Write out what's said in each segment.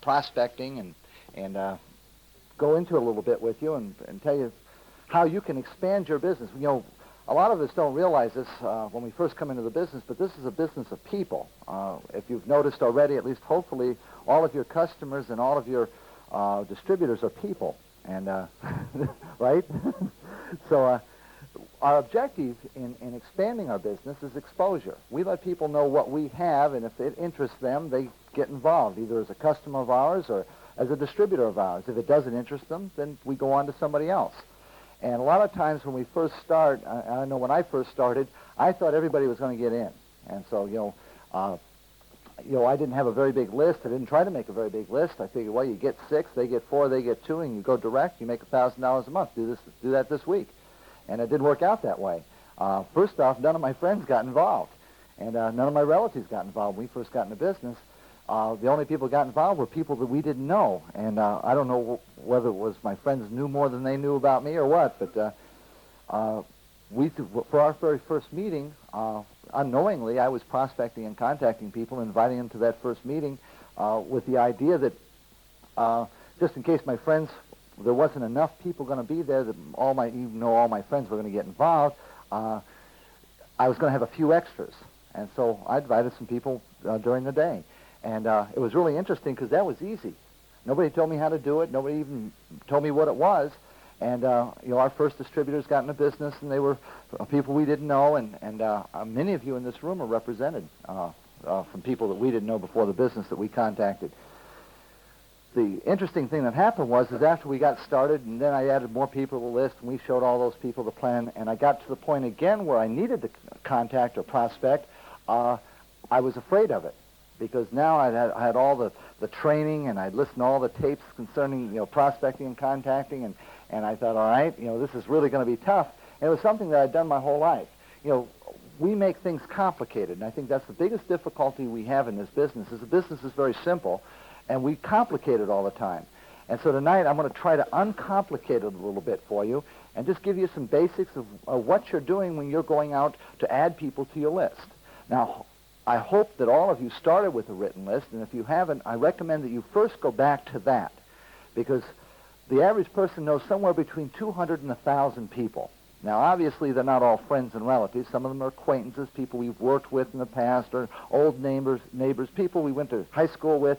prospecting and go into it a little bit with you and tell you how you can expand your business. You know, a lot of us don't realize this when we first come into the business, but this is a business of people. If you've noticed already, at least hopefully, all of your customers and all of your distributors are people, and right? So our objective in expanding our business is exposure. We let people know what we have, and if it interests them, they get involved, either as a customer of ours or as a distributor of ours. If it doesn't interest them, then we go on to somebody else. And a lot of times when we first start, I know when I first started, I thought everybody was going to get in. And so, I didn't have a very big list. I didn't try to make a very big list. I figured, well, you get 6, they get 4, they get 2, and you go direct, you make $1,000 a month. Do that this week. And it didn't work out that way. First off, none of my friends got involved. And none of my relatives got involved when we first got into business. The only people who got involved were people that we didn't know. And I don't know whether it was my friends knew more than they knew about me or what, but for our very first meeting, unknowingly, I was prospecting and contacting people, inviting them to that first meeting with the idea that just in case my friends, there wasn't enough people going to be there that all my friends were going to get involved, I was going to have a few extras. And so I invited some people during the day. And it was really interesting because that was easy. Nobody told me how to do it. Nobody even told me what it was. And, our first distributors got into business, and they were people we didn't know. And many of you in this room are represented from people that we didn't know before the business that we contacted. The interesting thing that happened was after we got started, and then I added more people to the list, and we showed all those people the plan, and I got to the point again where I needed to contact or prospect, I was afraid of it. Because now I had all the training, and I'd listened to all the tapes concerning prospecting and contacting, and I thought, all right, this is really going to be tough. And it was something that I'd done my whole life. We make things complicated, and I think that's the biggest difficulty we have in this business. Is the business is very simple, and we complicate it all the time. And so tonight I'm going to try to uncomplicate it a little bit for you, and just give you some basics of what you're doing when you're going out to add people to your list. Now, I hope that all of you started with a written list, and if you haven't, I recommend that you first go back to that, because the average person knows somewhere between 200 and 1,000 people. Now, obviously, they're not all friends and relatives. Some of them are acquaintances, people we've worked with in the past, or old neighbors, people we went to high school with,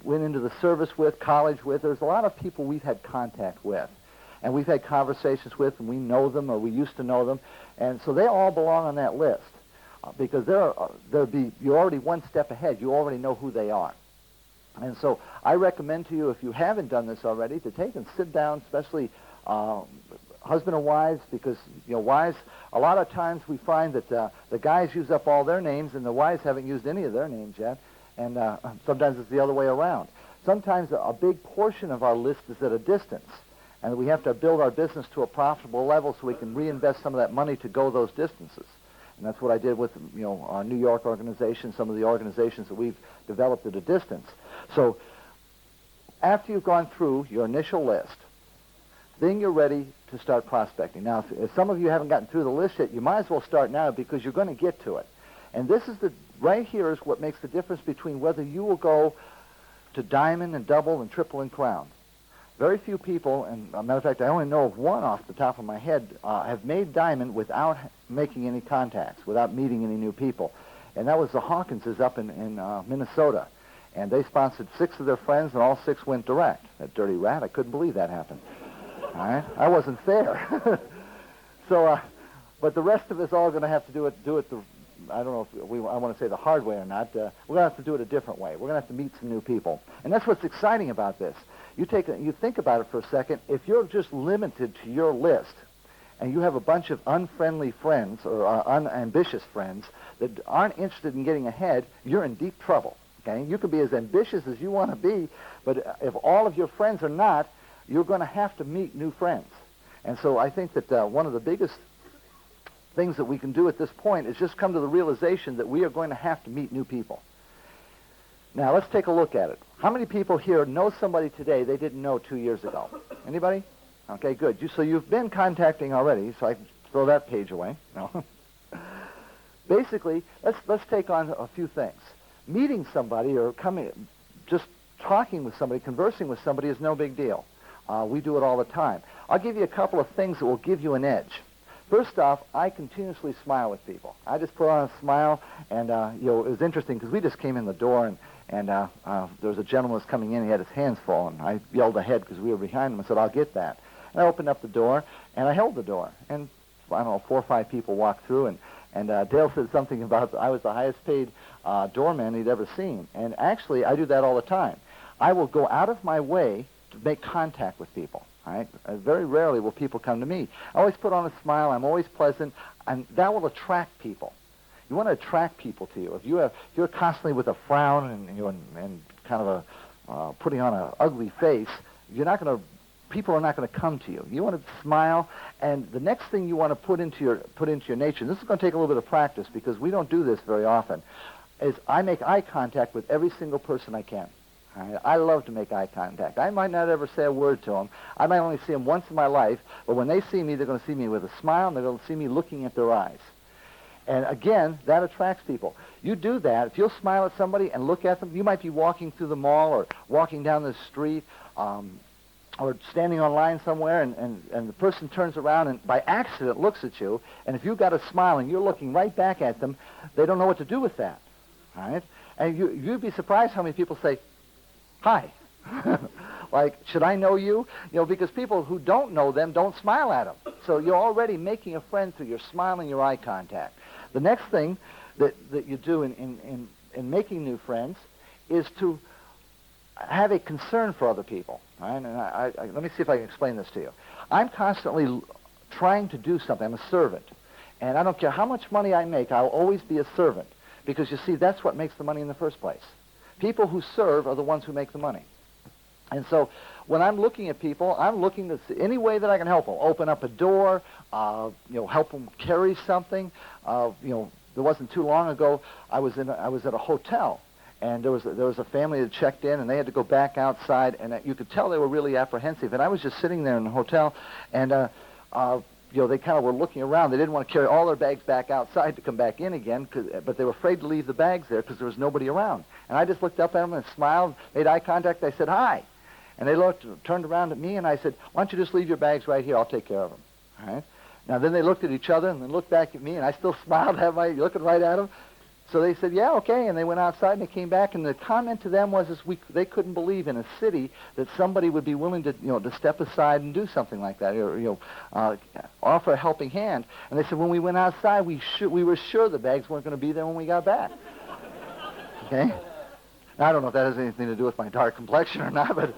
went into the service with, college with. There's a lot of people we've had contact with, and we've had conversations with, and we know them, or we used to know them, and so they all belong on that list. Because you're already one step ahead. You already know who they are. And so I recommend to you, if you haven't done this already, to take and sit down, especially husband and wives, because wives, a lot of times we find that the guys use up all their names and the wives haven't used any of their names yet, and sometimes it's the other way around. Sometimes a big portion of our list is at a distance, and we have to build our business to a profitable level so we can reinvest some of that money to go those distances. And that's what I did with our New York organization, some of the organizations that we've developed at a distance. So after you've gone through your initial list, then you're ready to start prospecting. Now, if some of you haven't gotten through the list yet, you might as well start now because you're going to get to it. And this is right here is what makes the difference between whether you will go to diamond and double and triple and crown. Very few people, and as a matter of fact, I only know of one off the top of my head, have made diamond without making any contacts, without meeting any new people. And that was the Hawkinses up in Minnesota. And they sponsored 6 of their friends, and all 6 went direct. That dirty rat, I couldn't believe that happened. All right? I wasn't fair. So, but the rest of us all going to have to do it I don't know if I want to say the hard way or not. We're going to have to do it a different way. We're going to have to meet some new people. And that's what's exciting about this. You think about it for a second. If you're just limited to your list and you have a bunch of unfriendly friends or unambitious friends that aren't interested in getting ahead, you're in deep trouble. Okay? You can be as ambitious as you want to be, but if all of your friends are not, you're going to have to meet new friends. And so I think that one of the biggest things that we can do at this point is just come to the realization that we are going to have to meet new people. Now, let's take a look at it. How many people here know somebody today they didn't know 2 years ago? Anybody? Okay, good. So you've been contacting already, so I can throw that page away. No. Basically, let's take on a few things. Meeting somebody or just talking with somebody, conversing with somebody is no big deal. We do it all the time. I'll give you a couple of things that will give you an edge. First off, I continuously smile with people. I just put on a smile, and it was interesting because we just came in the door, and there was a gentleman was coming in. He had his hands full, and I yelled ahead because we were behind him and said, "I'll get that." And I opened up the door, and I held the door, and I don't know, 4 or 5 people walked through, and Dale said something about I was the highest paid doorman he'd ever seen. And actually, I do that all the time. I will go out of my way to make contact with people. Right? Very rarely will people come to me. I always put on a smile. I'm always pleasant, and that will attract people. You want to attract people to you. If you're constantly with a frown and kind of a putting on an ugly face, people are not going to come to you. You want to smile, and the next thing you want to put into your nature. And this is going to take a little bit of practice because we don't do this very often. Is I make eye contact with every single person I can. I love to make eye contact. I might not ever say a word to them. I might only see them once in my life, but when they see me, they're going to see me with a smile, and they're going to see me looking at their eyes. And again, that attracts people. You do that. If you'll smile at somebody and look at them, you might be walking through the mall or walking down the street or standing on line somewhere, and the person turns around and by accident looks at you, and if you've got a smile and you're looking right back at them, they don't know what to do with that. All right? And you'd be surprised how many people say, "Hi." Like, "Should I know you?" Because people who don't know them don't smile at them. So you're already making a friend through your smile and your eye contact. The next thing that you do in making new friends is to have a concern for other people. Right? And let me see if I can explain this to you. I'm constantly trying to do something. I'm a servant. And I don't care how much money I make, I'll always be a servant. Because, you see, that's what makes the money in the first place. People who serve are the ones who make the money. And so when I'm looking at people, I'm looking to see any way that I can help them. Open up a door, help them carry something. There wasn't too long ago, I was at a hotel, and there was a family that checked in, and they had to go back outside, and you could tell they were really apprehensive. And I was just sitting there in the hotel, and they kind of were looking around. They didn't want to carry all their bags back outside to come back in again, but they were afraid to leave the bags there because there was nobody around. And I just looked up at them and smiled, made eye contact. I said, "Hi." And they turned around at me, and I said, "Why don't you just leave your bags right here? I'll take care of them." All right? Now, then they looked at each other and then looked back at me, and I still smiled, looking right at them. So they said, "Yeah, okay," and they went outside and they came back, and the comment to them was they couldn't believe in a city that somebody would be willing to step aside and do something like that, or offer a helping hand. And they said, when we went outside, we were sure the bags weren't going to be there when we got back. Okay. Now, I don't know if that has anything to do with my dark complexion or not, but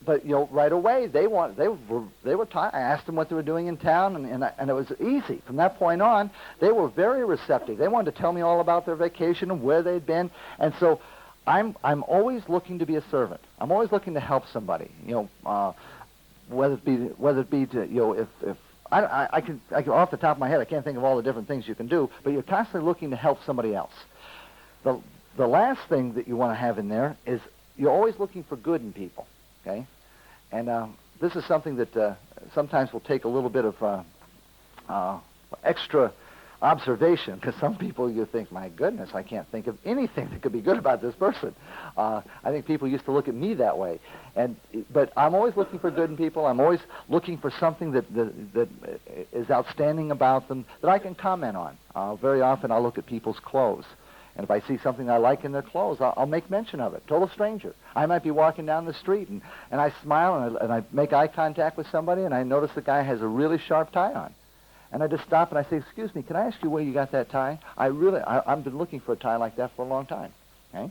But right away they were taught. I asked them what they were doing in town, and it was easy. From that point on, they were very receptive. They wanted to tell me all about their vacation and where they'd been. And so, I'm always looking to be a servant. I'm always looking to help somebody. Whether it be to if I can off the top of my head I can't think of all the different things you can do, but you're constantly looking to help somebody else. The last thing that you want to have in there is you're always looking for good in people. Okay, and this is something that sometimes will take a little bit of extra observation, because some people you think, "My goodness, I can't think of anything that could be good about this person." I think people used to look at me that way, but I'm always looking for good in people. I'm always looking for something that is outstanding about them that I can comment on. Very often I'll look at people's clothes. And if I see something I like in their clothes, I'll make mention of it. Total stranger. I might be walking down the street, and I smile, and I make eye contact with somebody, and I notice the guy has a really sharp tie on. And I just stop, and I say, "Excuse me, can I ask you where you got that tie? I've been looking for a tie like that for a long time." Okay?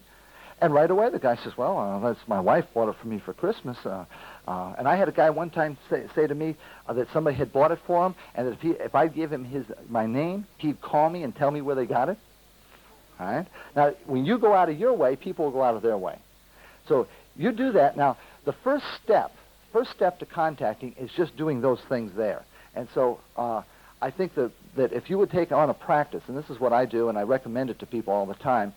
And right away, the guy says, "Well, that's my wife bought it for me for Christmas." And I had a guy one time say to me that somebody had bought it for him, and that if I give him my name, he'd call me and tell me where they got it. All right? Now, when you go out of your way, people will go out of their way. So you do that. Now, the first step to contacting is just doing those things there. And so I think that if you would take on a practice, and this is what I do, and I recommend it to people all the time,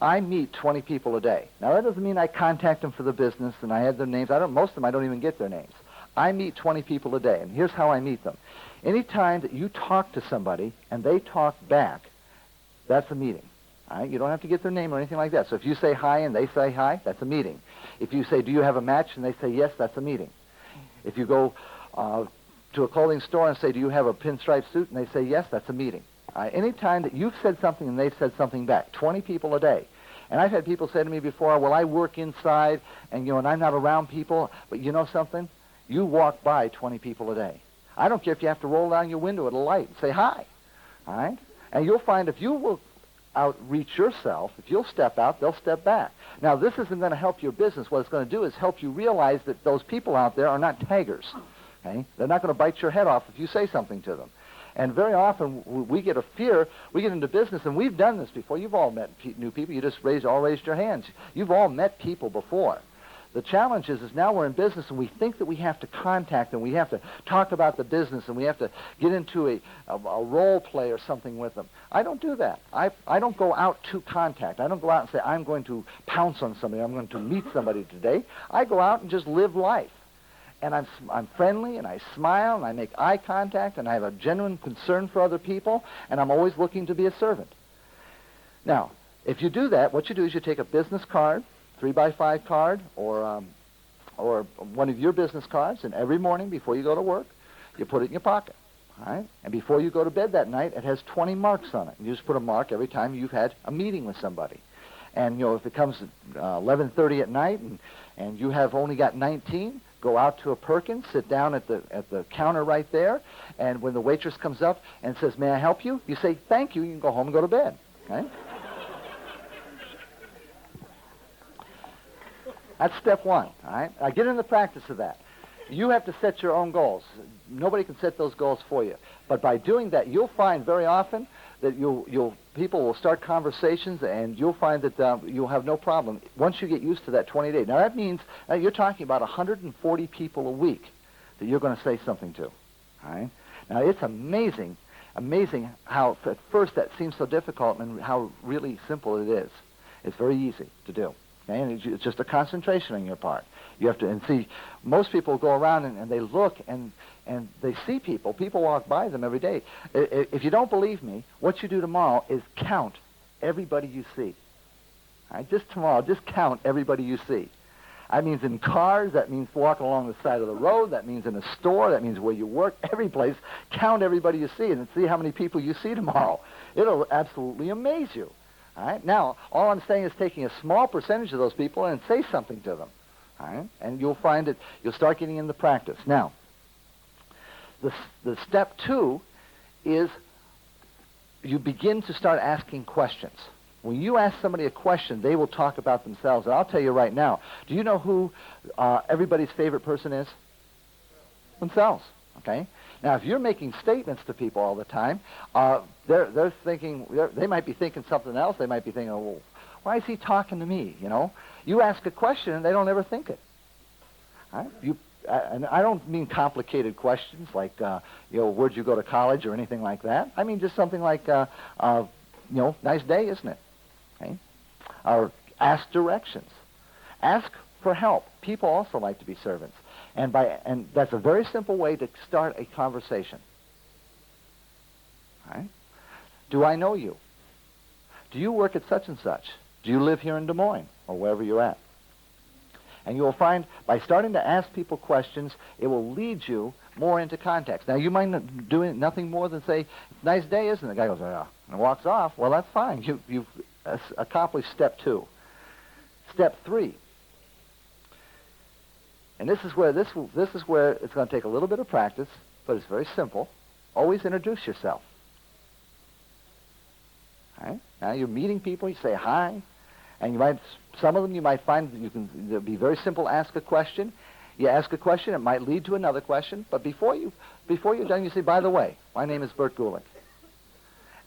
I meet 20 people a day. Now, that doesn't mean I contact them for the business and I have their names. Most of them, I don't even get their names. I meet 20 people a day, and here's how I meet them. Any time that you talk to somebody and they talk back, that's a meeting. All right? You don't have to get their name or anything like that. So if you say hi and they say hi, that's a meeting. If you say, do you have a match, and they say yes, that's a meeting. If you go to a clothing store and say, do you have a pinstripe suit, and they say yes, that's a meeting. Any time that you've said something and they've said something back, 20 people a day. And I've had people say to me before, well, I work inside, and and I'm not around people, but you know something? You walk by 20 people a day. I don't care if you have to roll down your window at a light and say hi. All right? And you'll find if you will outreach yourself, if you'll step out, they'll step back. Now, this isn't going to help your business. What it's going to do is help you realize that those people out there are not taggers. Okay? They're not going to bite your head off if you say something to them. And very often we get a fear, we get into business, and we've done this before. You've all met new people. You just all raised your hands. You've all met people before. The challenge is now we're in business, and we think that we have to contact them. We have to talk about the business, and we have to get into a role play or something with them. I don't do that. I don't go out to contact. I don't go out and say, I'm going to pounce on somebody. I'm going to meet somebody today. I go out and just live life. And I'm friendly, and I smile, and I make eye contact, and I have a genuine concern for other people, and I'm always looking to be a servant. Now, if you do that, what you do is you take a business card, 3x5 card, or one of your business cards, and every morning before you go to work, you put it in your pocket. All right? And before you go to bed that night, it has 20 marks on it. You just put a mark every time you've had a meeting with somebody. And, if it comes at 11:30 at night and you have only got 19, go out to a Perkins, sit down at the counter right there, and when the waitress comes up and says, may I help you? You say, thank you. You can go home and go to bed. Okay? That's step one. All right? Now get in the practice of that. You have to set your own goals. Nobody can set those goals for you. But by doing that, you'll find very often that people will start conversations, and you'll find that you'll have no problem once you get used to that 20 days. Now that means you're talking about 140 people a week that you're going to say something to. All right? Now it's amazing how at first that seems so difficult and how really simple it is. It's very easy to do. Okay? And it's just a concentration on your part. You have to, and see, most people go around and they look and they see people. People walk by them every day. If you don't believe me, what you do tomorrow is count everybody you see. All right? Just tomorrow, just count everybody you see. That means in cars, that means walking along the side of the road, that means in a store, that means where you work, every place. Count everybody you see and see how many people you see tomorrow. It'll absolutely amaze you. All right? Now, all I'm saying is taking a small percentage of those people and say something to them. All right? And you'll find that you'll start getting in the practice. Now, the step two is you begin to start asking questions. When you ask somebody a question, they will talk about themselves. And I'll tell you right now, do you know who everybody's favorite person is? Themselves. Okay? Now, if you're making statements to people all the time, they're thinking, they might be thinking something else. They might be thinking, well, why is he talking to me? You ask a question and they don't ever think it. All right? And I don't mean complicated questions like, where'd you go to college or anything like that. I mean just something like, nice day, isn't it? Okay? Or ask directions. Ask for help. People also like to be servants. And that's a very simple way to start a conversation. All right? Do I know you? Do you work at such and such? Do you live here in Des Moines or wherever you're at? And you will find by starting to ask people questions, it will lead you more into context. Now, you might not do nothing more than say, nice day, isn't it? The guy goes, yeah, and walks off. Well, that's fine. You've accomplished step two. Step three. And this is where it's going to take a little bit of practice, but it's very simple. Always introduce yourself. All right? Now, you're meeting people, you say hi. And some of them you might find that it'll be very simple. Ask a question. You ask a question, it might lead to another question. But before you're done, you say, by the way, my name is Bert Gulick.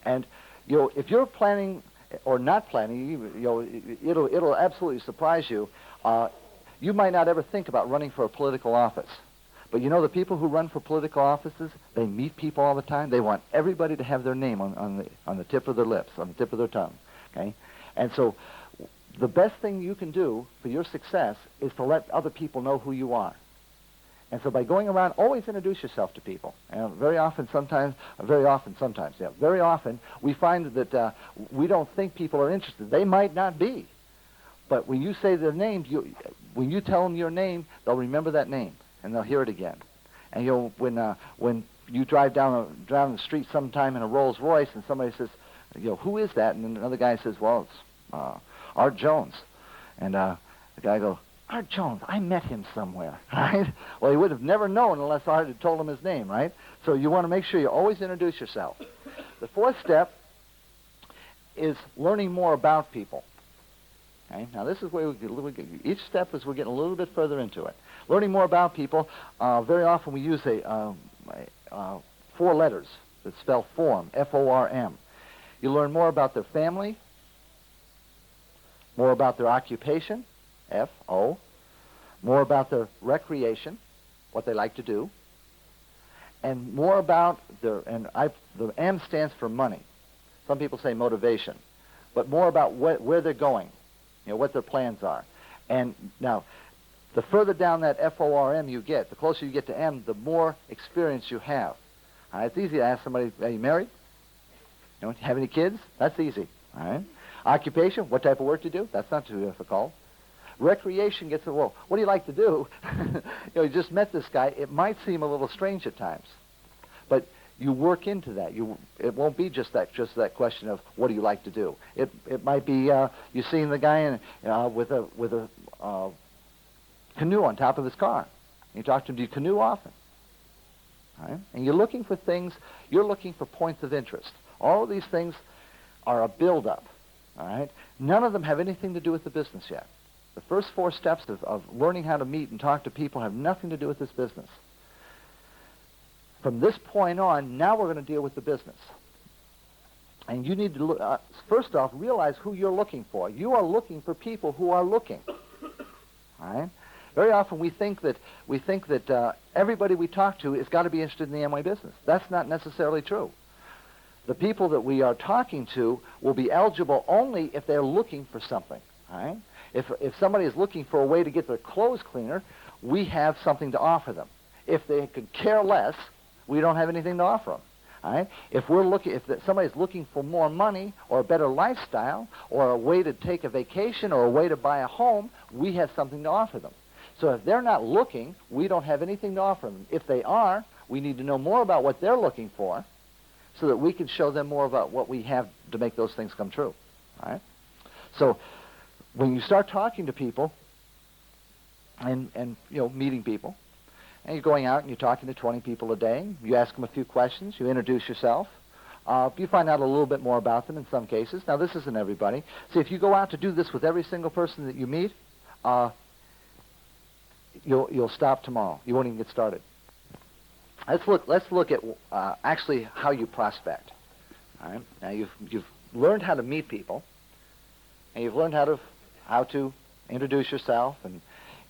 And if you're planning or not planning, it'll absolutely surprise you. You might not ever think about running for a political office. But the people who run for political offices, they meet people all the time. They want everybody to have their name on the tip of their lips, on the tip of their tongue. Okay? And so the best thing you can do for your success is to let other people know who you are. And so by going around, always introduce yourself to people. And very often, we find that we don't think people are interested. They might not be. But when you say their name, when you tell them your name, they'll remember that name, and they'll hear it again. And when you drive down the street sometime in a Rolls Royce, and somebody says, who is that? And then another guy says, well, it's Art Jones. And the guy goes, Art Jones, I met him somewhere, right? Well, he would have never known unless Art had told him his name, right? So you want to make sure you always introduce yourself. The fourth step is learning more about people. Okay? Now, this is where each step is we're getting a little bit further into it. Learning more about people, very often we use 4 letters that spell form, F-O-R-M. You learn more about their family, more about their occupation, F-O, more about their recreation, what they like to do, and more about the M stands for money. Some people say motivation, but more about where they're going, what their plans are. And now, the further down that F-O-R-M you get, the closer you get to M, the more experience you have. It's easy to ask somebody, are you married? Have any kids? That's easy. All right. Occupation, what type of work do you do? That's not too difficult. Recreation gets, well, what do you like to do? You just met this guy. It might seem a little strange at times, but you work into that. It won't be just that question of what do you like to do. It might be you seeing the guy with a canoe on top of his car. You talk to him, do you canoe often? All right? And you're looking for things, you're looking for points of interest. All of these things are a build-up. All right? None of them have anything to do with the business yet. The first 4 steps of learning how to meet and talk to people have nothing to do with this business. From this point on, now we're going to deal with the business. And you need to, first off, realize who you're looking for. You are looking for people who are looking. All right? Very often we think that everybody we talk to has got to be interested in the Amway business. That's not necessarily true. The people that we are talking to will be eligible only if they're looking for something. All right? If somebody is looking for a way to get their clothes cleaner, we have something to offer them. If they could care less, we don't have anything to offer them. All right? If somebody's looking for more money or a better lifestyle or a way to take a vacation or a way to buy a home, we have something to offer them. So if they're not looking, we don't have anything to offer them. If they are, we need to know more about what they're looking for so that we can show them more about what we have to make those things come true. All right? So when you start talking to people and meeting people, and you're going out and you're talking to 20 people a day, you ask them a few questions, you introduce yourself, you find out a little bit more about them in some cases. Now, this isn't everybody. See, if you go out to do this with every single person that you meet, you'll stop tomorrow. You won't even get started. Let's look at actually how you prospect. All right? Now, you've learned how to meet people, and you've learned how to introduce yourself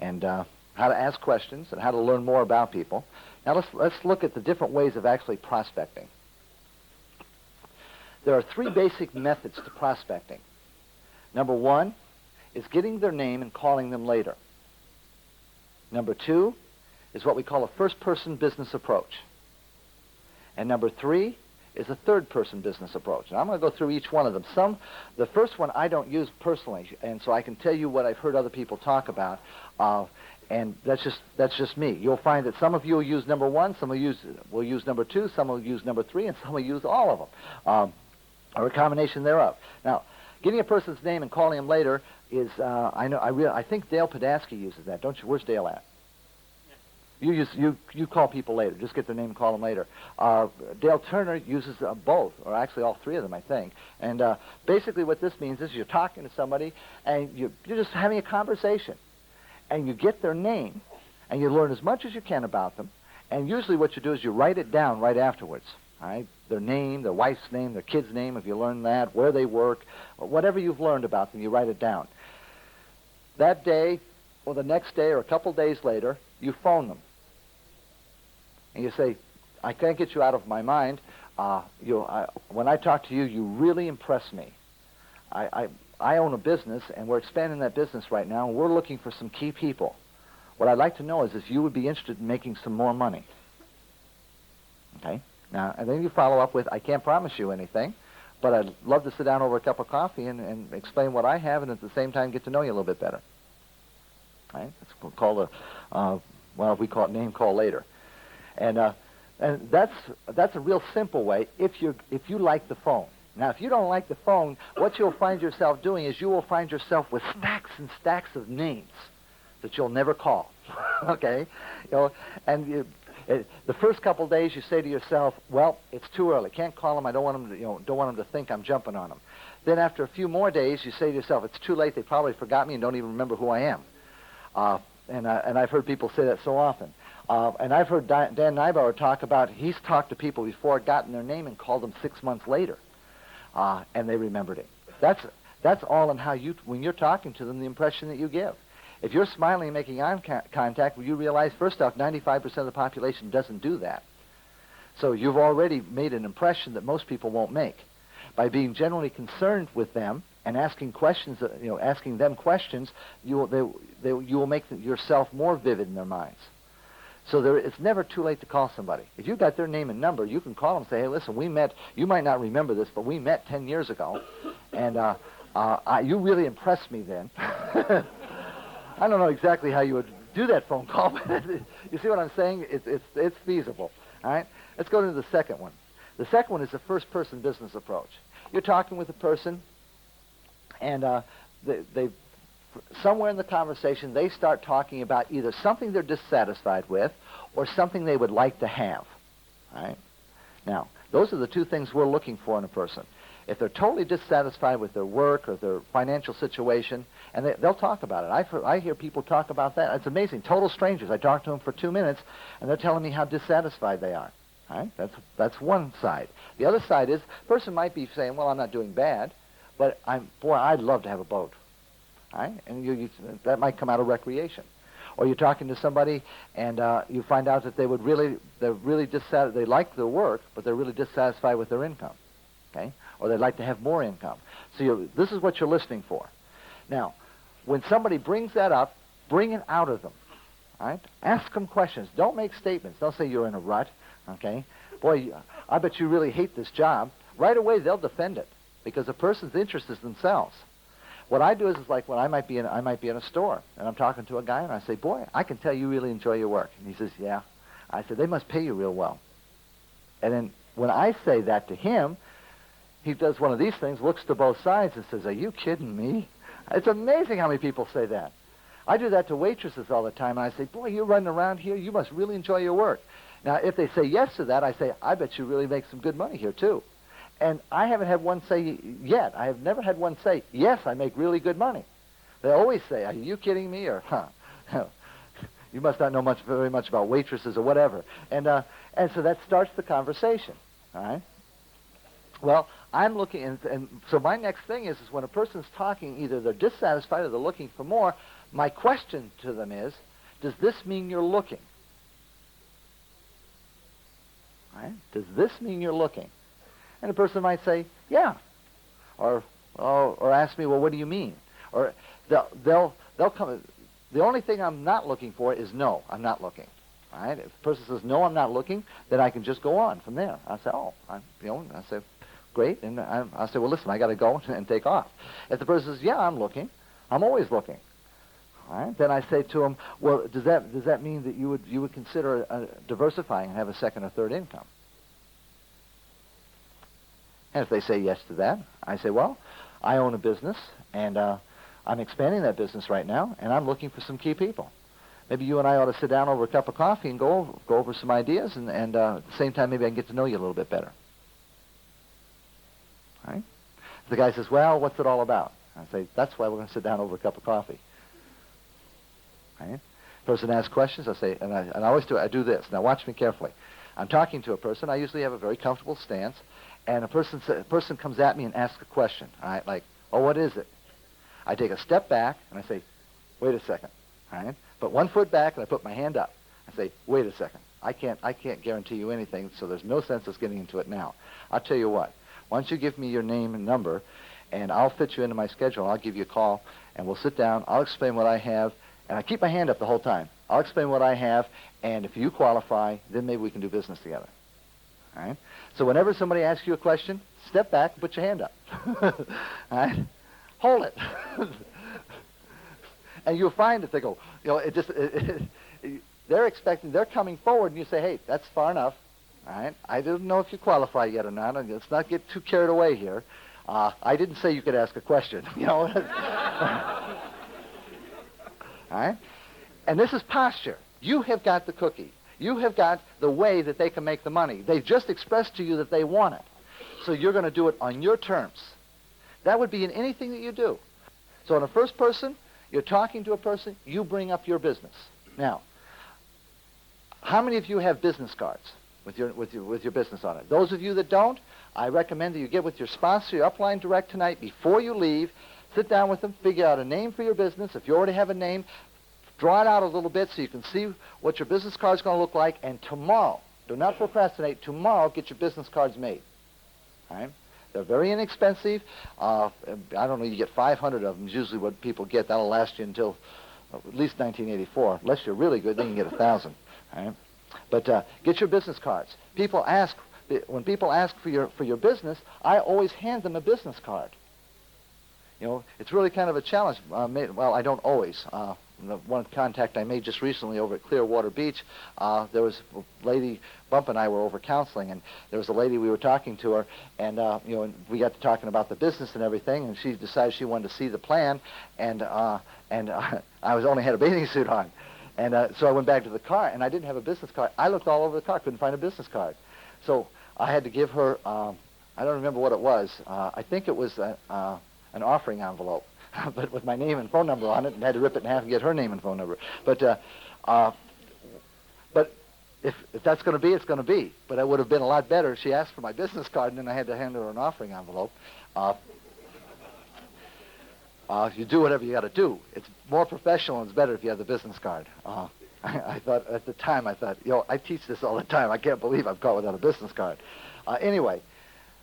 and how to ask questions and how to learn more about people. Now let's look at the different ways of actually prospecting. There are 3 basic methods to prospecting. Number 1 is getting their name and calling them later. Number 2 is what we call a first-person business approach. And number 3 is a third-person business approach. And I'm going to go through each one of them. The first one I don't use personally, and so I can tell you what I've heard other people talk about, and that's just me. You'll find that some of you will use number 1, some will use number 2, some will use number 3, and some will use all of them, or a combination thereof. Now, getting a person's name and calling him later is I think Dale Podasky uses that, don't you? Where's Dale at? You call people later. Just get their name and call them later. Dale Turner uses both, or actually all 3 of them, I think. And basically what this means is you're talking to somebody, and you're just having a conversation. And you get their name, and you learn as much as you can about them. And usually what you do is you write it down right afterwards. All right? Their name, their wife's name, their kid's name, if you learn that, where they work, whatever you've learned about them, you write it down. That day, or the next day, or a couple days later, you phone them. And you say, I can't get you out of my mind. When I talk to you, you really impress me. I own a business, and we're expanding that business right now, and we're looking for some key people. What I'd like to know is if you would be interested in making some more money. Okay? Now, and then you follow up with, I can't promise you anything, but I'd love to sit down over a cup of coffee and explain what I have and at the same time get to know you a little bit better. Right? It's called we call it name call later. And that's a real simple way if you like the phone. Now, if you don't like the phone, what you'll find yourself doing is you will find yourself with stacks and stacks of names that you'll never call. Okay? And the first couple of days you say to yourself, well, it's too early. Can't call them. I don't want them to, don't want them to think I'm jumping on them. Then after a few more days, you say to yourself, it's too late. They probably forgot me and don't even remember who I am. And I've heard people say that so often. And I've heard Dan Neibauer talk about, he's talked to people before, gotten their name and called them 6 months later. And they remembered it. That's all in how when you're talking to them, the impression that you give. If you're smiling and making eye contact, you realize, first off, 95% of the population doesn't do that. So you've already made an impression that most people won't make. By being generally concerned with them and asking questions, asking them questions, you will make yourself more vivid in their minds. So it's never too late to call somebody. If you've got their name and number, you can call them and say, hey, listen, we met, you might not remember this, but we met 10 years ago, and you really impressed me then. I don't know exactly how you would do that phone call, but you see what I'm saying? It's feasible. All right? Let's go to the second one. The second one is the first-person business approach. You're talking with a person, and they somewhere in the conversation, they start talking about either something they're dissatisfied with or something they would like to have. All right? Now, those are the two things we're looking for in a person. If they're totally dissatisfied with their work or their financial situation, and they'll talk about it. I hear people talk about that. It's amazing. Total strangers. I talk to them for 2 minutes, and they're telling me how dissatisfied they are. All right? That's one side. The other side is, the person might be saying, well, I'm not doing bad, but I'd love to have a boat. All right? And that might come out of recreation. Or you're talking to somebody, and you find out that they're really dissatisfied. They like their work, but they're really dissatisfied with their income. Okay? Or they'd like to have more income. So this is what you're listening for. Now, when somebody brings that up, bring it out of them. All right? Ask them questions. Don't make statements. Don't say you're in a rut. Okay? Boy, I bet you really hate this job. Right away, they'll defend it because the person's interest is themselves. What I do is like when I might be in a store and I'm talking to a guy and I say, boy, I can tell you really enjoy your work. And he says, yeah. I said, they must pay you real well. And then when I say that to him, he does one of these things, looks to both sides and says, are you kidding me? It's amazing how many people say that. I do that to waitresses all the time, and I say, boy, you're running around here. You must really enjoy your work. Now, if they say yes to that, I say, I bet you really make some good money here, too. And I haven't had one say yet. I have never had one say, yes, I make really good money. They always say, are you kidding me? Or, you must not know very much about waitresses or whatever. And so that starts the conversation, all right? Well, I'm looking, and so my next thing is when a person's talking, either they're dissatisfied or they're looking for more, my question to them is, does this mean you're looking? All right? Does this mean you're looking? And a person might say, yeah. Or ask me, well, what do you mean? Or they'll come, the only thing I'm not looking for is no, I'm not looking. All right? If a person says, no, I'm not looking, then I can just go on from there. I say, I say, great. And I say, well, listen, I got to go and take off. If the person says, yeah, I'm looking, I'm always looking. All right? Then I say to him, well, does that mean that you would consider diversifying and have a second or third income? And if they say yes to that, I say, well, I own a business, and I'm expanding that business right now, and I'm looking for some key people. Maybe you and I ought to sit down over a cup of coffee and go over some ideas, and at the same time, maybe I can get to know you a little bit better. All right? The guy says, well, what's it all about? I say, that's why we're going to sit down over a cup of coffee. All right? Person asks questions, I say, and I always do, I do this. Now watch me carefully. I'm talking to a person. I usually have a very comfortable stance, and a person comes at me and asks a question. All right? Like, oh, what is it? I take a step back, and I say, wait a second. All right? Put 1 foot back, and I put my hand up. I say, wait a second. I can't guarantee you anything, so there's no sense of getting into it now. I'll tell you what. Why don't you give me your name and number, and I'll fit you into my schedule. I'll give you a call, and we'll sit down. I'll explain what I have, and I keep my hand up the whole time. I'll explain what I have, and if you qualify, then maybe we can do business together. All right? So whenever somebody asks you a question, step back and put your hand up. All right? Hold it. And you'll find that they go, they're coming forward, and you say, hey, that's far enough. All right? I don't know if you qualify yet or not. Let's not get too carried away here. I didn't say you could ask a question. All right? And this is posture. You have got the cookie. You have got the way that they can make the money. They've just expressed to you that they want it. So you're going to do it on your terms. That would be in anything that you do. So in a first person, you're talking to a person, you bring up your business. Now, how many of you have business cards with your business on it? Those of you that don't, I recommend that you get with your sponsor, your upline direct tonight before you leave. Sit down with them, figure out a name for your business. If you already have a name, draw it out a little bit so you can see what your business card is going to look like. And tomorrow, do not procrastinate, tomorrow get your business cards made. All right? They're very inexpensive. I don't know, you get 500 of them is usually what people get. That'll last you until at least 1984. Unless you're really good, then you can get 1,000. All right? But get your business cards. When people ask for your business, I always hand them a business card. It's really kind of a challenge. Well, I don't always. The one contact I made just recently over at Clearwater Beach, there was a lady, Bump and I were over counseling, and there was a lady, we were talking to her, and and we got to talking about the business and everything, and she decided she wanted to see the plan, and I only had a bathing suit on. And so I went back to the car, and I didn't have a business card. I looked all over the car, couldn't find a business card. So I had to give her, I don't remember what it was. I think it was an offering envelope, but with my name and phone number on it, and had to rip it in half and get her name and phone number. But if that's going to be, it's going to be. But it would have been a lot better if she asked for my business card, and then I had to hand her an offering envelope. You do whatever you got to do. It's more professional and it's better if you have the business card. I thought at the time, I teach this all the time. I can't believe I'm caught without a business card. Anyway,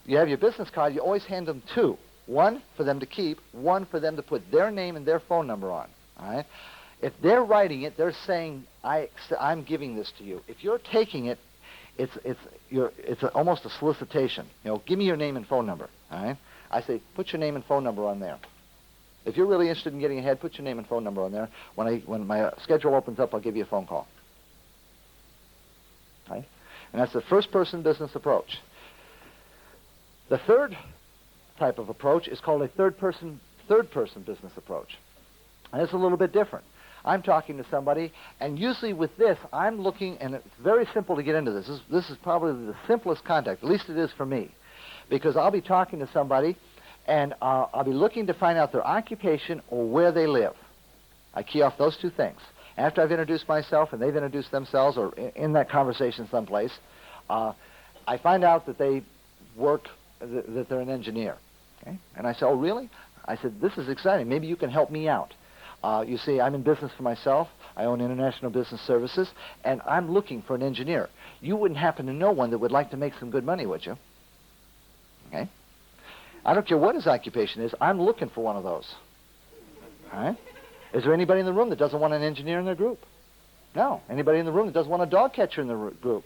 you have your business card. You always hand them two. One for them to keep, one for them to put their name and their phone number on. All right? If they're writing it, they're saying, I'm giving this to you. If you're taking it, it's almost a solicitation. Give me your name and phone number. All right? I say, put your name and phone number on there. If you're really interested in getting ahead, put your name and phone number on there. When my schedule opens up, I'll give you a phone call. Right? And that's the first-person business approach. The third type of approach is called a third-person business approach. And it's a little bit different. I'm talking to somebody, and usually with this, I'm looking, and it's very simple to get into this. This is probably the simplest contact, at least it is for me, because I'll be talking to somebody, and I'll be looking to find out their occupation or where they live. I key off those two things. After I've introduced myself and they've introduced themselves, or in that conversation someplace, I find out that they work, that they're an engineer. Okay? And I say, oh, really? I said, this is exciting. Maybe you can help me out. You see, I'm in business for myself. I own International Business Services, and I'm looking for an engineer. You wouldn't happen to know one that would like to make some good money, would you? Okay? I don't care what his occupation is. I'm looking for one of those. All right? Is there anybody in the room that doesn't want an engineer in their group? No. Anybody in the room that doesn't want a dog catcher in the group?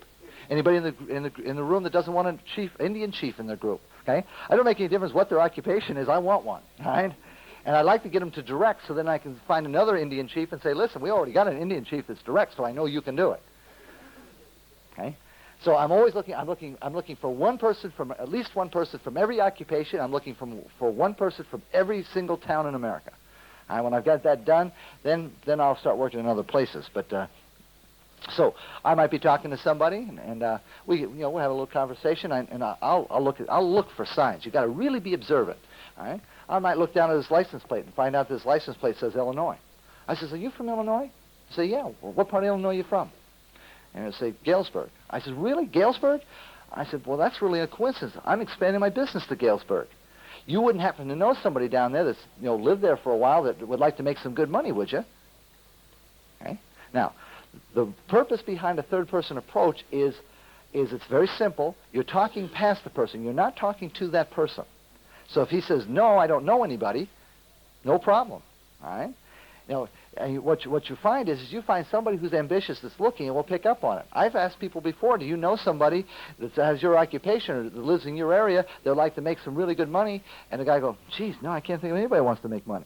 Anybody in the room that doesn't want a Indian chief in their group? Okay? I don't make any difference what their occupation is. I want one. All right? And I'd like to get them to direct so then I can find another Indian chief and say, listen, we already got an Indian chief that's direct, so I know you can do it. Okay? So I'm always looking. I'm looking for one person from at least one person from every occupation. I'm looking for one person from every single town in America. And when I've got that done, then I'll start working in other places. But so I might be talking to somebody, and we'll have a little conversation, and I'll look for signs. You've got to really be observant. All right. I might look down at his license plate and find out this license plate says Illinois. I says, are you from Illinois? I say, yeah. Well, what part of Illinois are you from? And he'll say, Galesburg. I said, really? Galesburg? I said, well, that's really a coincidence. I'm expanding my business to Galesburg. You wouldn't happen to know somebody down there that's lived there for a while that would like to make some good money, would you? Okay. Now, the purpose behind a third-person approach is it's very simple. You're talking past the person. You're not talking to that person. So if he says, no, I don't know anybody, no problem. All right? And what you find is you find somebody who's ambitious that's looking and will pick up on it. I've asked people before, do you know somebody that has your occupation or that lives in your area, they'd like to make some really good money? And the guy goes, geez, no, I can't think of anybody who wants to make money.